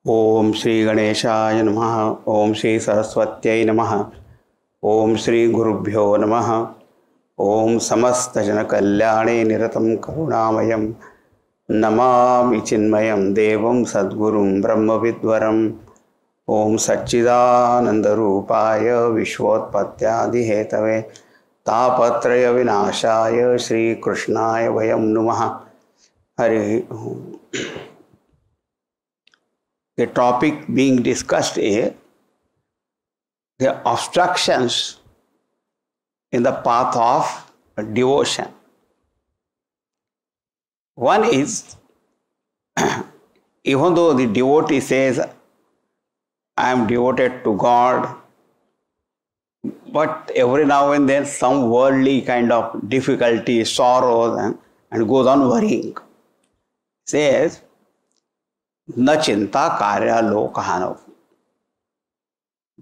ओम श्री गणेशाय नमः। ओम श्री सरस्वत्यै नमः। ओम श्री गुरुभ्यो नमः। ओम समस्त जन कल्याणे निरतं करुणामयं नमामि चिन्मयं देवं सद्गुरुं ब्रह्मविद्वरम्। ओम सच्चिदानंद रूपाय विश्वोत्पत्त्यादिहेतवे तापत्रय विनाशाय श्री कृष्णाय वयं नुमः। हरि ओम। The topic being discussed is the obstructions in the path of devotion. One is, even though the devotee says, I am devoted to God, but every now and then some worldly kind of difficulty, sorrows, and goes on worrying. Says, न चिंता कार्य लोकहानव.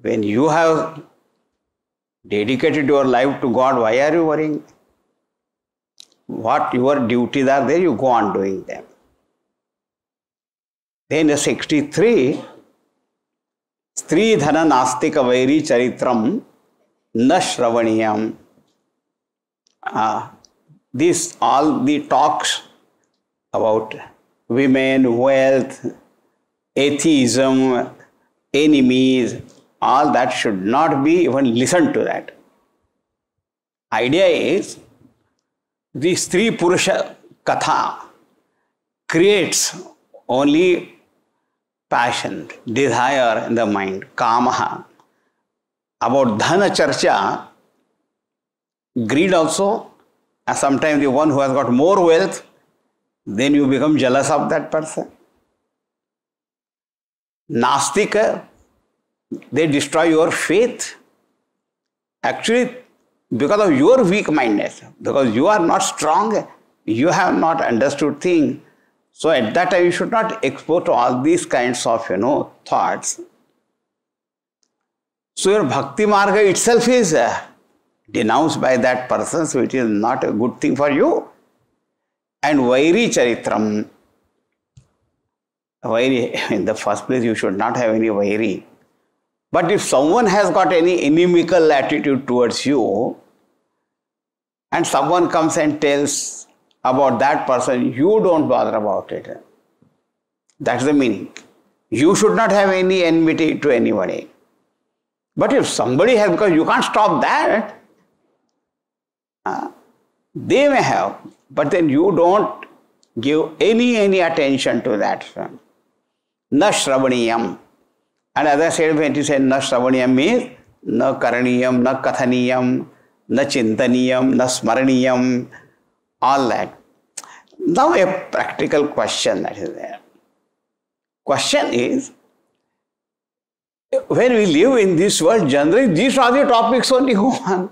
When you have dedicated your life to God, why are you worrying? What your duties are there, you go on doing them. Then 63, Stri dhana nastika vairi charitram na shravaniyam. This all the talks about women, wealth, atheism, enemies, all that should not be even listened to that. Idea is, the Stri Purusha Katha creates only passion, desire in the mind, kamaha. About dhana charcha, greed also, and sometimes the one who has got more wealth, then you become jealous of that person. Nastika, they destroy your faith. Actually, because of your weak-mindedness, because you are not strong, you have not understood things. So at that time, you should not expose to all these kinds of, thoughts. So your bhakti marga itself is denounced by that person, so it is not a good thing for you. And vairi charitram, vairi, in the first place, you should not have any vairi. But if someone has got any inimical attitude towards you, and someone comes and tells about that person, you don't bother about it. That's the meaning. You should not have any enmity to anybody. But if somebody has, because you can't stop that, they may have, but then you don't give any attention to that. Na shravaniyam. And as I said, when you say na shravaniyam means na karaniyam, na kathaniyam, na chintaniyam, na smaraniyam, all that. Now a practical question that is there. Question is, when we live in this world, generally these are the topics only go on.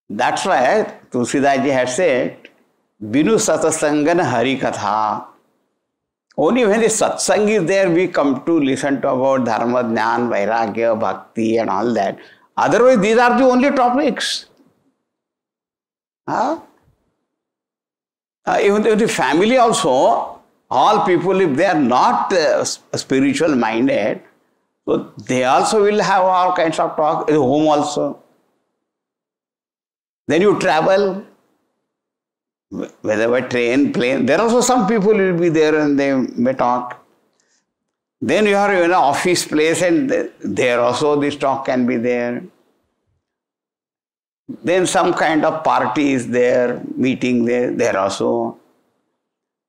That's why Tulsidas ji had said, Binu satsangan hari katha. Only when the satsang is there, we come to listen to about dharma, jnana, vairagya, bhakti and all that. Otherwise, these are the only topics. Even the family also, all people, if they are not spiritual minded, so they also will have all kinds of talk at home also. Then you travel, whether by train, plane, there also some people will be there and they may talk. Then you are in an office place and there also this talk can be there. Then some kind of party is there, meeting there also.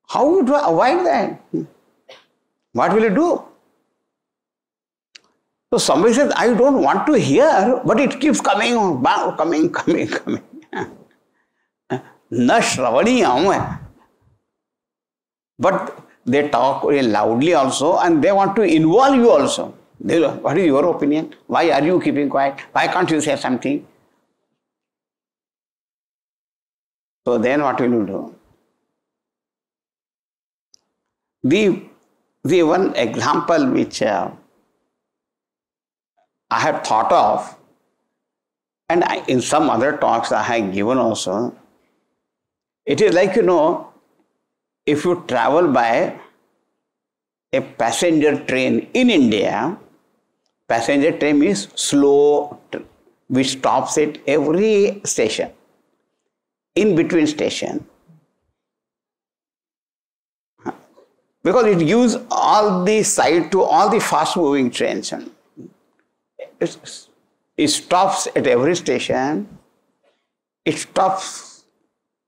How would you avoid that? What will you do? So somebody says, I don't want to hear, but it keeps coming. Na shravaniyam. But they talk very loudly also and they want to involve you also. What is your opinion? Why are you keeping quiet? Why can't you say something? So then what will you do? The one example which I have thought of, and in some other talks I have given also, it is like, if you travel by a passenger train in India, passenger train is slow, which stops at every station, in between station. Because it gives all the sight to all the fast moving trains. It stops at every station. It stops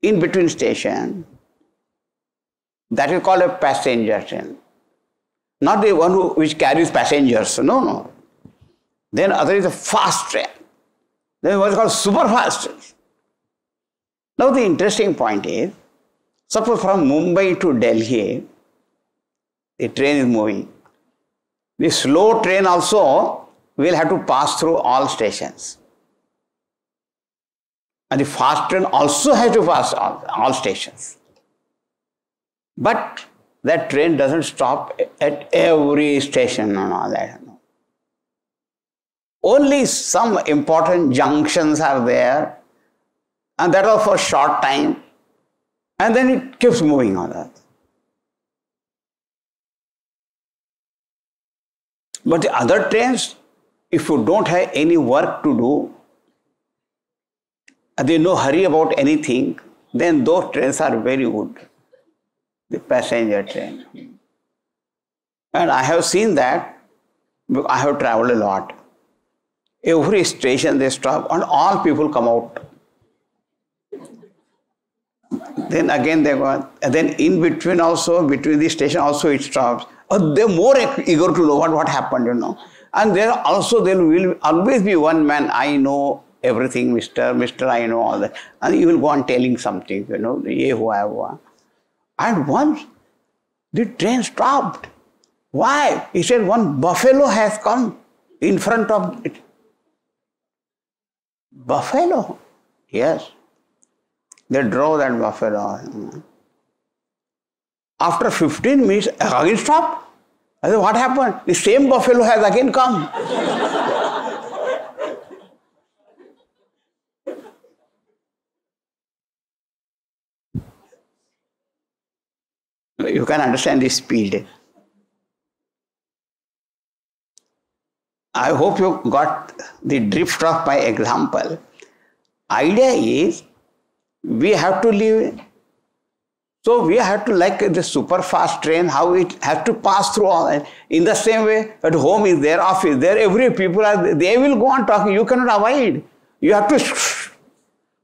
in between station. That is called a passenger train. Not the one which carries passengers. No. Then other is a fast train. Then what is called super fast. Now the interesting point is, suppose from Mumbai to Delhi, the train is moving. The slow train also will have to pass through all stations. And the fast train also has to pass all stations. But that train doesn't stop at every station and all that. Only some important junctions are there, and that are for a short time, and then it keeps moving on that. But the other trains, if you don't have any work to do, and there's no hurry about anything, then those trains are very good. The passenger train. And I have seen that, because I have traveled a lot. Every station they stop and all people come out. Then again they go, and then in between also, between the station also it stops. They're more eager to know what happened, And there will always be one man, I know everything, Mr. I know all that. And he will go on telling something, ye hua hua. And once the train stopped. Why? He said one buffalo has come in front of it. Buffalo? Yes. They drove that buffalo. After 15 minutes, again stopped. I said, what happened? The same buffalo has again come. You can understand the speed. I hope you got the drift of my example. Idea is, we have to live. So we have to, like the super fast train, how it has to pass through all that. In the same way, at home is there, office there, every people are, they will go on talking. You cannot avoid. You have to.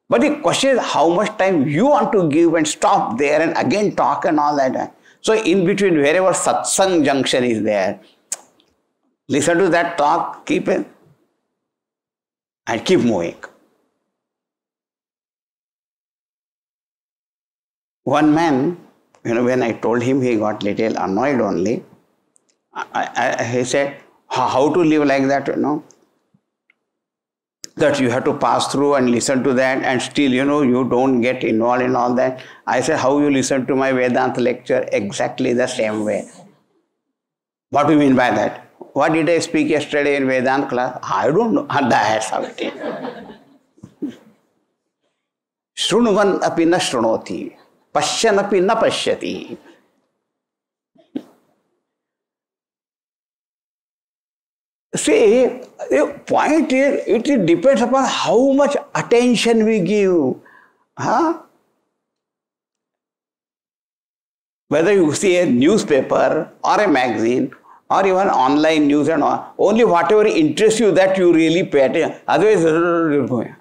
But the question is how much time you want to give and stop there and again talk and all that. So in between, wherever satsang junction is there, listen to that talk, keep it, and keep moving. One man, when I told him, he got little annoyed only. He said, how to live like that, that you have to pass through and listen to that and still, you don't get involved in all that. I said, how you listen to my Vedanta lecture? Exactly the same way. What do you mean by that? What did I speak yesterday in Vedanta class? I don't know. That's how it is. Shrunuvan api na shrunoti. Pashyan api na pashyati. See, the point is, it depends upon how much attention we give. Whether you see a newspaper or a magazine or even online news and all, only whatever interests you that you really pay attention. Otherwise, you're going.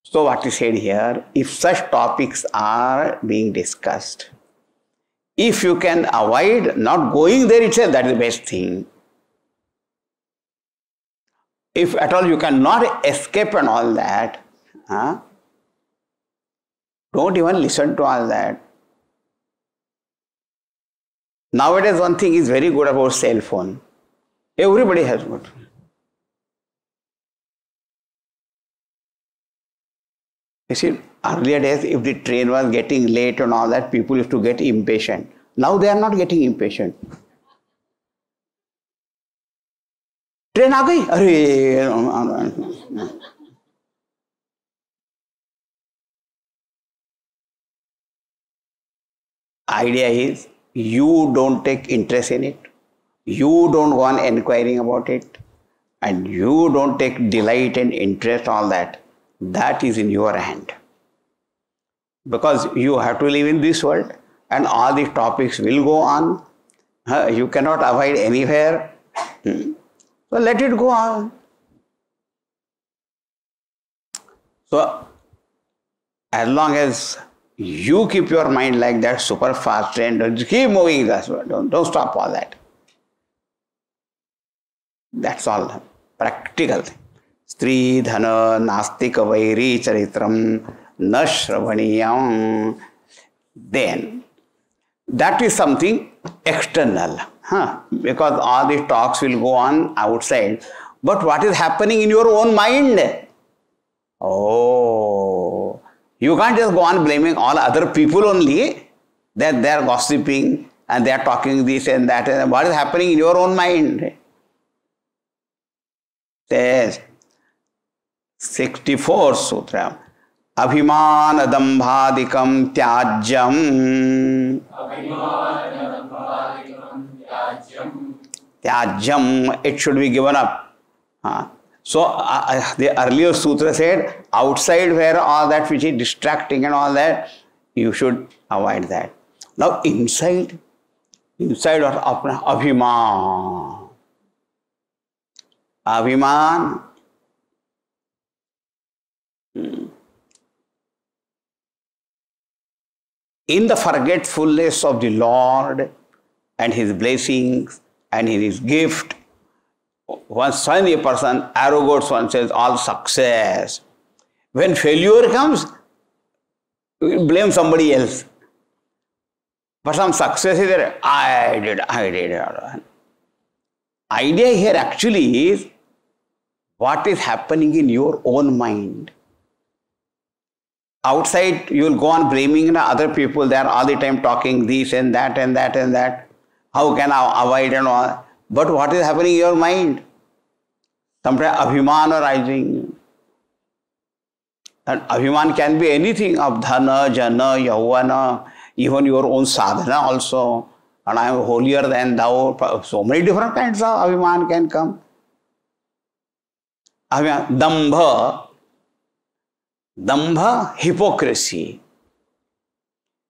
So what is said here, if such topics are being discussed, if you can avoid not going there itself, that is the best thing. If at all you cannot escape and all that, don't even listen to all that. Nowadays, one thing is very good about cell phone. Everybody has got. You see, earlier days, if the train was getting late and all that, people used to get impatient. Now they are not getting impatient. Train aa gayi? Arey. Idea is, you don't take interest in it, you don't go on inquiring about it, and you don't take delight and interest, all that, that is in your hand. Because you have to live in this world and all these topics will go on. You cannot avoid anywhere. So let it go on. So as long as you keep your mind like that, super fast and keep moving, don't stop all that. That's all practical. Stri dhana nastika vairi charitram na shravaniyam. Then that is something external. Because all these talks will go on outside. But what is happening in your own mind? Oh, you can't just go on blaming all other people only that they are gossiping and they are talking this and that. And what is happening in your own mind? Says 64th Sutra. Abhimana dambhadikam tyajyam. Tyajyam, it should be given up. So the earlier sutra said, outside where all that which is distracting and all that, you should avoid that. Now inside or abhiman. Abhiman. In the forgetfulness of the Lord and His blessings and His gift, once a person arrogates oneself all success. When failure comes, blame somebody else. But some success is there, I did. Idea here actually is what is happening in your own mind. Outside, you will go on blaming other people. They are all the time talking this and that and that and that. How can I avoid and all? But what is happening in your mind? Sometimes abhiman arising. And abhiman can be anything of dhana, jana, yavana, even your own sadhana also. And I am holier than thou. So many different kinds of abhiman can come. Abhiman, dambha, hypocrisy.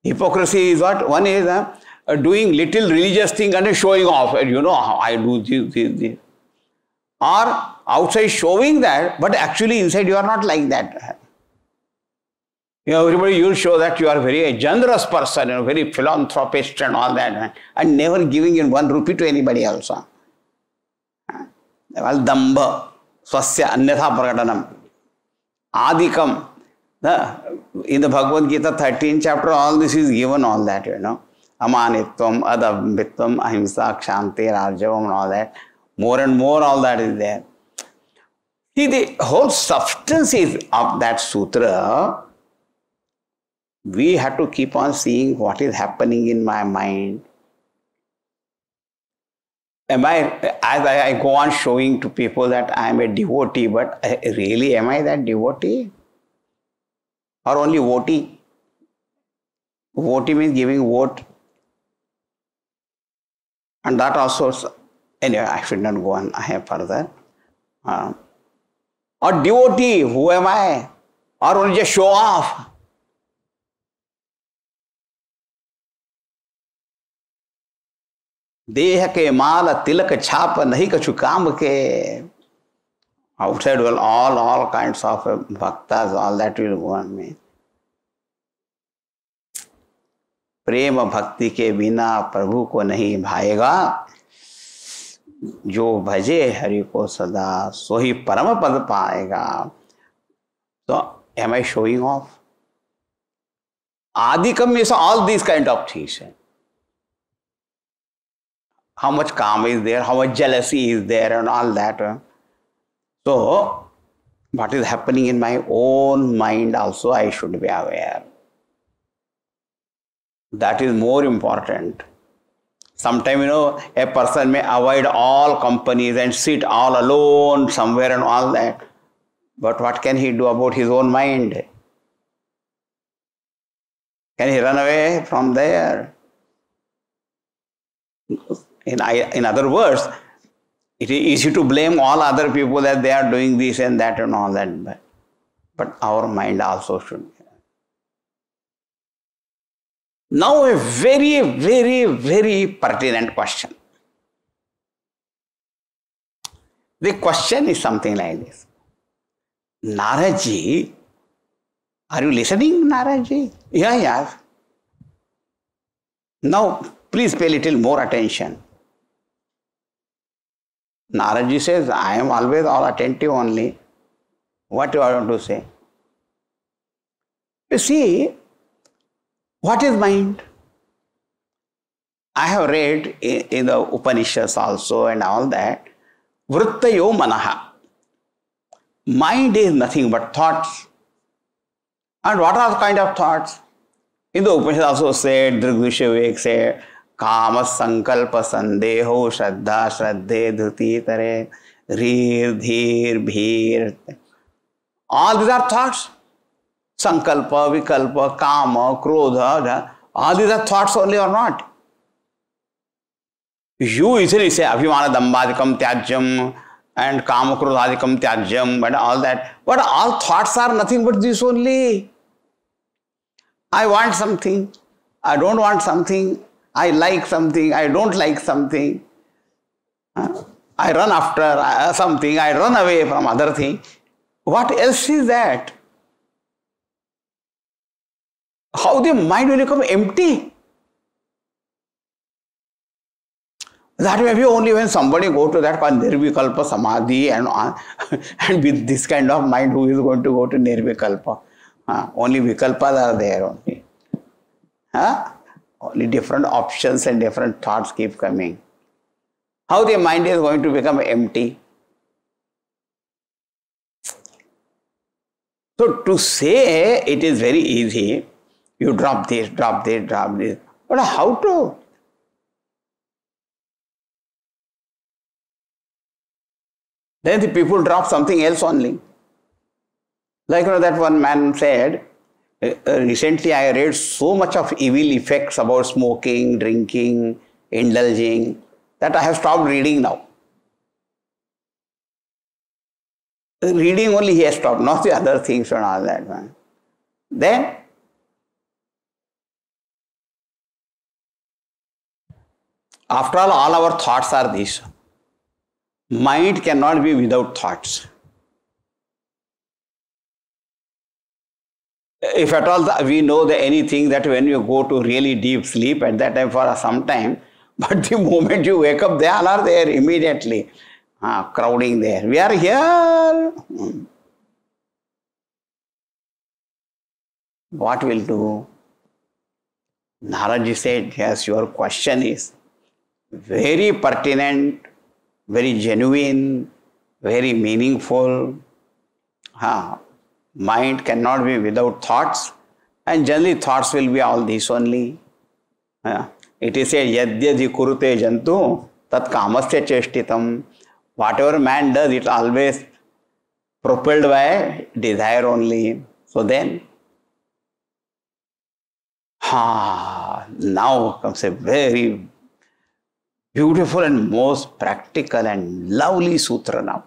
Hypocrisy is what? One is doing little religious thing and showing off. You know how I do this. Or outside showing that, but actually inside you are not like that. You know, everybody, you will show that you are very generous person, very philanthropist and all that, and never giving in 1 rupee to anybody else. Well, dambha, swasya anyatha prakatanam, adikam. In the Bhagavad Gita 13th chapter, all this is given, all that, you know. Amanitvam, adabhitvam, ahimsa, kshanti, rarjavam, and all that. More and more, all that is there. See, the whole substance is of that sutra. We have to keep on seeing what is happening in my mind. As I go on showing to people that I am a devotee, but really, am I that devotee? Or only votee? Votee means giving vote. And that also, anyway, I should not go on further. Or devotee, who am I? Or only just show off? Deha ke mala tilak chhap nahi kachu kaam ke. Outside will all kinds of bhaktas, all that will go on me. प्रेम भक्ति के बिना प्रभु को नहीं भाएगा, जो भजे हरि को सदा सो ही परम पद पाएगा. So, am I showing off? Adikam is all these kind of things. How much calm is there, how much jealousy is there and all that. So, what is happening in my own mind also I should be aware. That is more important. Sometimes, you know, a person may avoid all companies and sit all alone somewhere and all that. But what can he do about his own mind? Can he run away from there? In other words, it is easy to blame all other people that they are doing this and that and all that. But our mind also should. Now a very, very, very pertinent question. The question is something like this. Naraji, are you listening, Naraji? Yeah. Now, please pay a little more attention. Naraji says, I am always all attentive only. What do I want to say? You see, what is mind? I have read in the Upanishads also and all that. Vrittayo manaha. Mind is nothing but thoughts. And what are the kind of thoughts? In the Upanishads also said, Drigdushavik said, Kama sankalpa sandeho shraddha shraddhe dhuti tare rir dhir bhir. All these are thoughts. Sankalpa, vikalpa, kama, krodha. All these are thoughts only or not? You easily say abhimana dambadikam tyajyam and kama krodhadikam tyajyam and all that. But all thoughts are nothing but this only. I want something. I don't want something. I like something. I don't like something. I run after something. I run away from other thing. What else is that? How the mind will become empty? That may be only when somebody go to that nirvikalpa samadhi and with this kind of mind who is going to go to nirvikalpa. Only vikalpas are there only. Only different options and different thoughts keep coming. How the mind is going to become empty? So to say it is very easy, you drop this, drop this, drop this. But how to? Then the people drop something else only. Like that one man said, recently I read so much of evil effects about smoking, drinking, indulging, that I have stopped reading now. Reading only he has stopped, not the other things and all that. Man. Then, after all our thoughts are these. Mind cannot be without thoughts. If at all we know that anything that when you go to really deep sleep at that time for some time, but the moment you wake up, they all are there immediately, crowding there. We are here. What will do? Naraji said, yes, your question is very pertinent, very genuine, very meaningful. Mind cannot be without thoughts, and generally thoughts will be all this only. It is said, yadyadhi kurute jantu tat kamasya cheshtitam. Whatever man does, it always propelled by desire only. So then, now comes a very beautiful and most practical and lovely sutra now.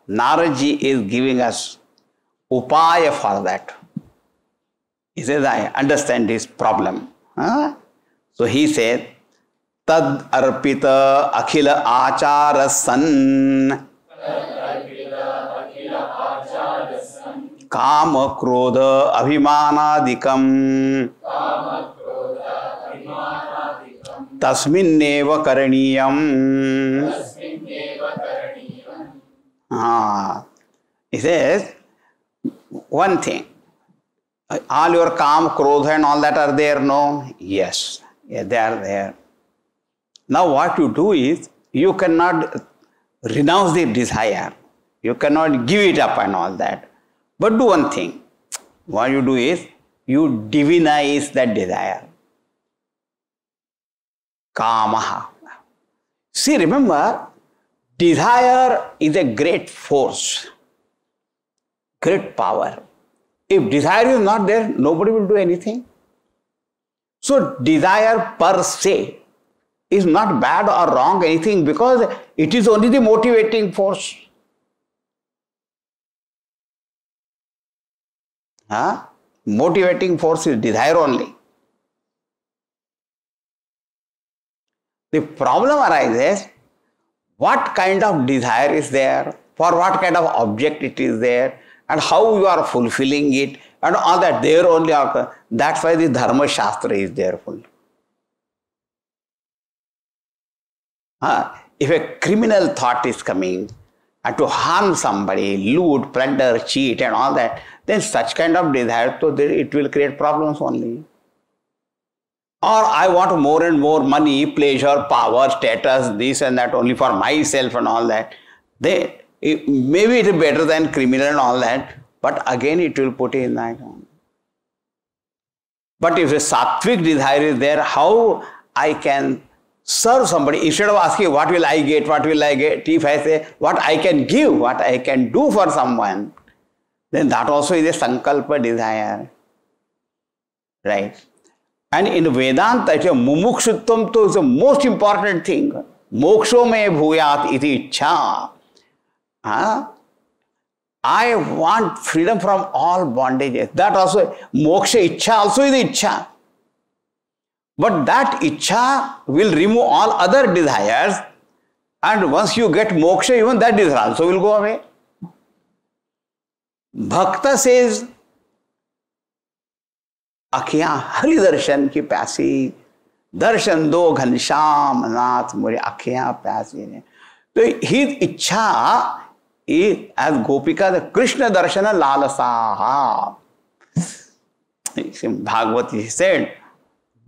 Naraji is giving us upaya for that. He says, I understand this problem. So he said, tad arpita akhila achara san kama krodha abhimanadikam tasminneva karaniyam. He says, one thing, all your calm, krodha and all that are there, no? Yes, they are there. Now what you do is, you cannot renounce the desire. You cannot give it up and all that. But do one thing. What you do is, you divinize that desire. Kamaha. See, remember, desire is a great force, great power. If desire is not there, nobody will do anything. So desire per se is not bad or wrong anything, because it is only the motivating force. Motivating force is desire only. The problem arises, what kind of desire is there, for what kind of object it is there, and how you are fulfilling it, and all that. There only occur. That's why the Dharma Shastra is there full. If a criminal thought is coming and to harm somebody, loot, plunder, cheat and all that, then such kind of desire, so it will create problems only. Or I want more and more money, pleasure, power, status, this and that only for myself and all that. Maybe it is better than criminal and all that, but again it will put in that. But if a sattvic desire is there, how I can serve somebody, instead of asking what will I get, if I say what I can give, what I can do for someone, then that also is a sankalpa desire. Right? And in Vedanta, mumukshutvam is the most important thing. Moksho me bhuyat iti ichha. I want freedom from all bondages. That also, moksha ichha also is ichha. But that ichha will remove all other desires, and once you get moksha, even that desire also will go away. Bhakta says, आँखियाँ Hari दर्शन की प्यासी, दर्शन दो घनश्याम नाथ मोरी आँखियाँ प्यासी ने. तो his इच्छा is, as Gopika, the Krishna darshana lalasaha. Bhagavati said,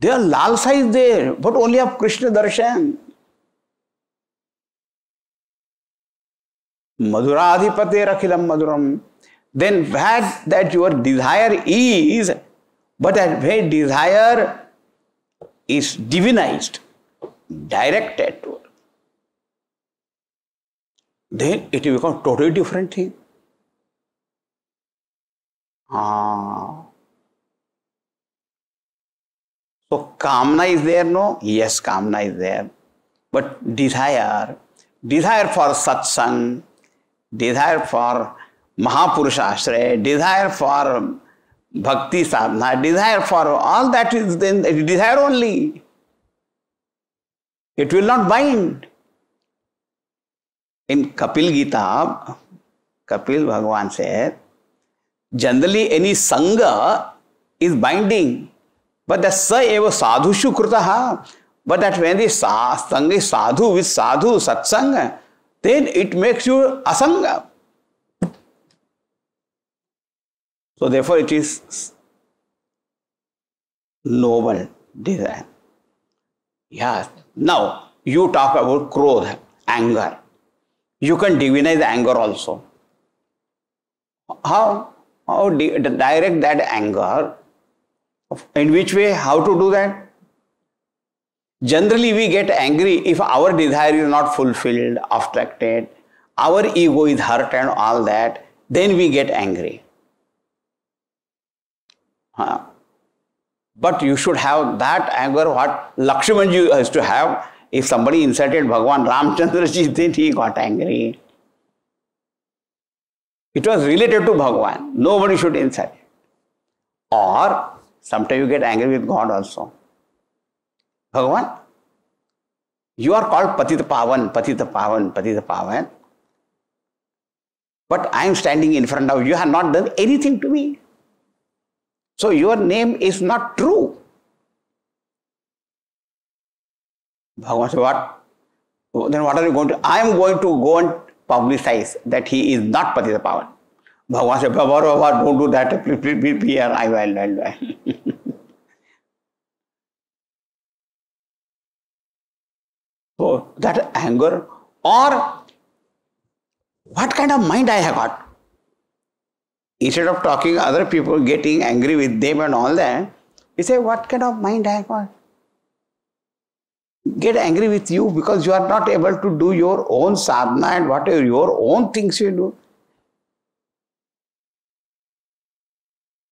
their lalsa is there, but only of Krishna darshan. Madhuradhipate rakhilam madhuram. Then that your desire is, but that very desire is divinized, directed to it, then it will become totally different thing. So kamna is there, no? Yes, kamna is there. But desire for satsang, desire for Mahapurusha Ashraya, desire for bhakti sadhana, desire for all that is then desire only. It will not bind. In Kapil Gita, Kapil Bhagavan said, generally any sangha is binding, but the sa eva sadhushu krutaha. But that when the sangha is sadhu with sadhu, satsanga, then it makes you asanga. So therefore it is noble desire. Yes. Now you talk about krodha, anger. You can divinize anger also. How direct that anger? In which way? How to do that? Generally we get angry if our desire is not fulfilled, obstructed, our ego is hurt and all that, then we get angry. But you should have that anger what Lakshmanji has to have. If somebody insulted Bhagavan Ramchandraji, then he got angry. It was related to Bhagavan. Nobody should insult. Or sometimes you get angry with God also. Bhagavan, you are called Patita Pavan, Patita Pavan, Patita Pavan. But I am standing in front of you, you have not done anything to me. So your name is not true. Bhagavan said, what? Then what are you going to? I am going to go and publicize that he is not Patita Pavan. Bhagavan said, Baba, don't do that. Please, here, I will. So that anger, or what kind of mind I have got? Instead of talking other people, getting angry with them and all that, you say, what kind of mind I have got? Get angry with you because you are not able to do your own sadhana and whatever your own things you do.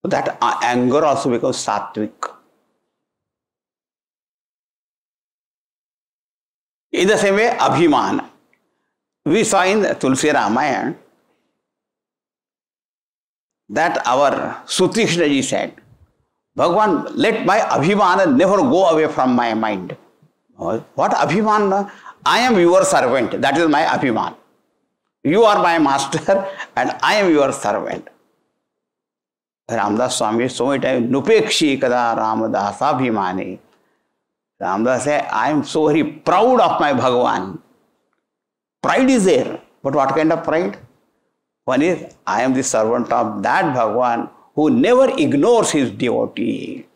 So that anger also becomes sattvic. In the same way, Abhiman. We saw in Tulsi Ramayana that our Suti Krishnaji said, Bhagavan, let my Abhimana never go away from my mind. What Abhimana? I am your servant. That is my Abhiman. You are my master and I am your servant. Ramdas Swami so many times, Nupekshi kada Ramadasa Abhimani. Ramdas said, I am so very proud of my Bhagavan. Pride is there. But what kind of pride? One is, I am the servant of that Bhagavan who never ignores his devotee.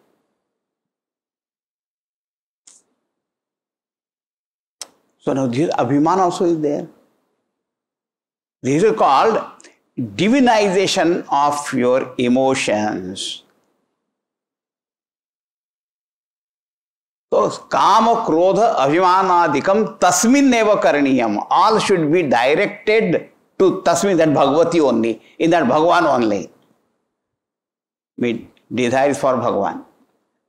So now this Abhiman also is there. This is called divinization of your emotions. So, Kama, Krodha, Abhimanadikam, Tasmin neva karaniyam. All should be directed to Tasmin, that Bhagavati only, in that Bhagavan only. Desire is for Bhagavan.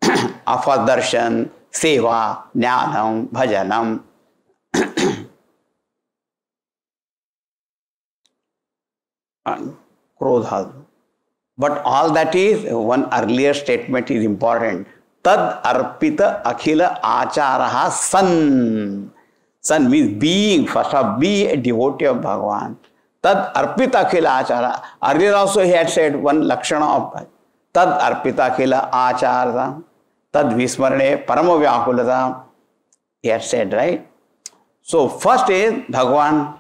For darshan, seva, jnanam, bhajanam. Krodha. But all that is, one earlier statement is important. Tad arpita akhila acharaha san. San means being, first of all, be a devotee of Bhagavan. Tad arpita akhila achara. Earlier also he had said one lakshana of tad arpita akhila achara. Tad vismarane parama vyakulata. He had said, right? So first is Bhagavan,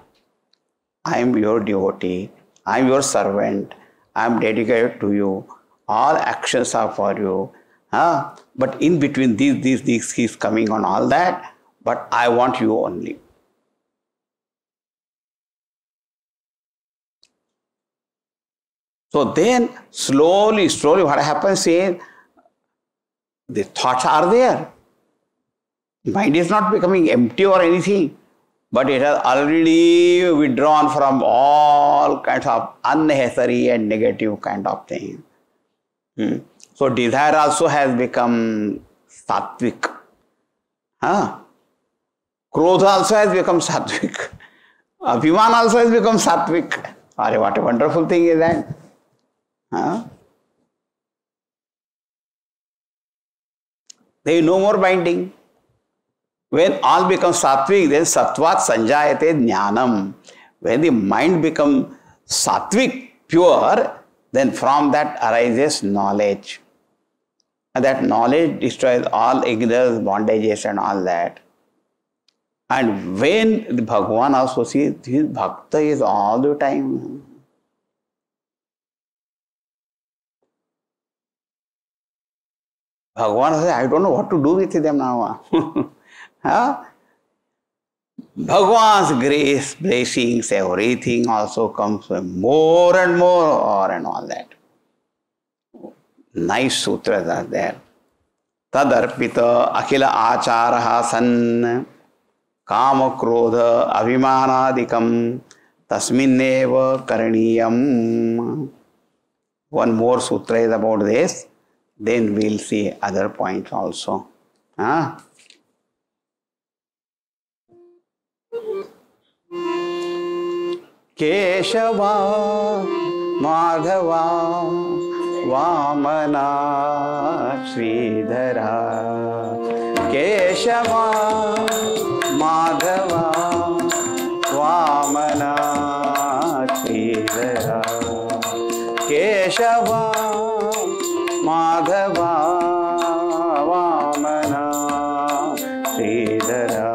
I am your devotee. I am your servant. I am dedicated to you. All actions are for you. But in between these keeps coming on all that. But I want you only. So then slowly what happens is the thoughts are there. Mind is not becoming empty or anything. But it has already withdrawn from all kinds of unnecessary and negative kind of things. So desire also has become sattvic. Krodha also has become sattvic. Abhiman also has become sattvic. What a wonderful thing is that. There is no more binding. When all becomes sattvic, then sattvat sanjayate jnanam. When the mind becomes sattvic, pure, then from that arises knowledge. And that knowledge destroys all ignorance, bondages and all that. And when the Bhagavan also sees, his bhakta is all the time. Bhagavan says, I don't know what to do with them now. Bhagavan's grace, blessings, everything also comes more and more and all that. Nice sutras are there. Tadarpita akhila acharaha san kama krodha abhimanadikam tasminneva karaniyam. One more sutra is about this. Then we'll see other points also. Keshava, Madhava, Vamana, Sridhara. Keshava, Madhava, Vamana, Sridhara. Keshava, Madhava, Vamana, Sridhara.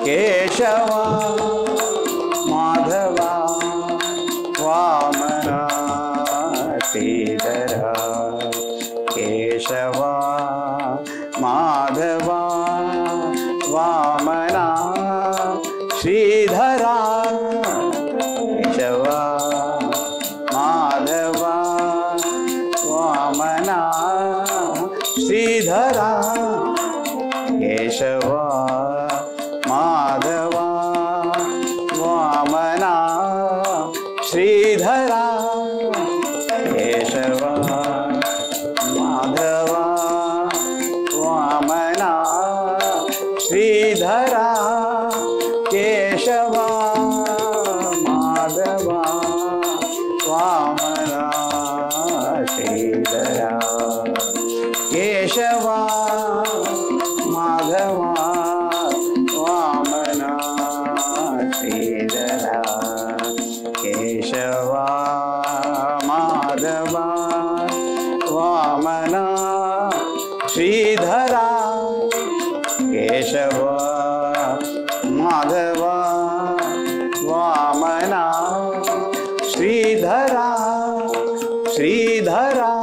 Keshava, Keshava, Madhava, Vamana, Sridhara. Keshava, Madhava, Vamana, Sridhara. Keshava, Madhava, Vamana, Sridhara. Keshava, Madhava, Vamana, Sridhara. Madhava वामना श्रीधरा Keshav Madhava वामना श्रीधरा श्रीधरा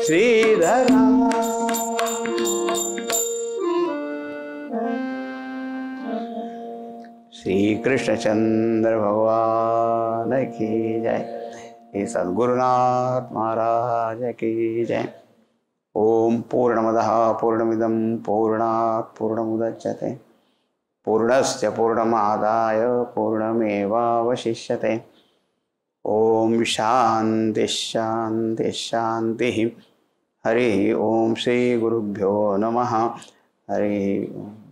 श्रीधरा। Shri Krishnachandra भगवान की जय। श्री सद्गुरुनाथ महाराज की जय। ओम पूर्णमदः पूर्णमिदं पूर्णात् पूर्णमुदच्यते पूर्णस्य पूर्णमादाय पूर्णमेवावशिष्यते। ओम शांति शांति शांति। हरि ओम श्री गुरुभ्यो नमः। हरि ओम।